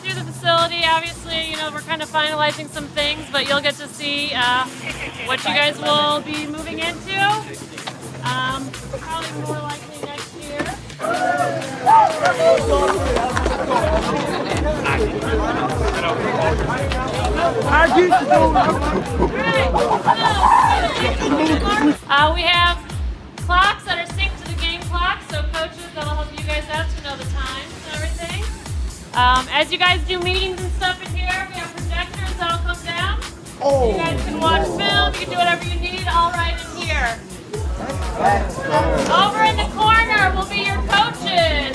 through the facility. Obviously, you know, we're kind of finalizing some things, but you'll get to see what you guys will be moving into. Probably more likely next year. We have clocks that are synced to the game clocks, so coaches, that'll help you guys out to know the times and everything. As you guys do meetings and stuff in here, we have projectors that'll come down. You guys can watch film, you can do whatever you need, all right in here. Over in the corner will be your coaches.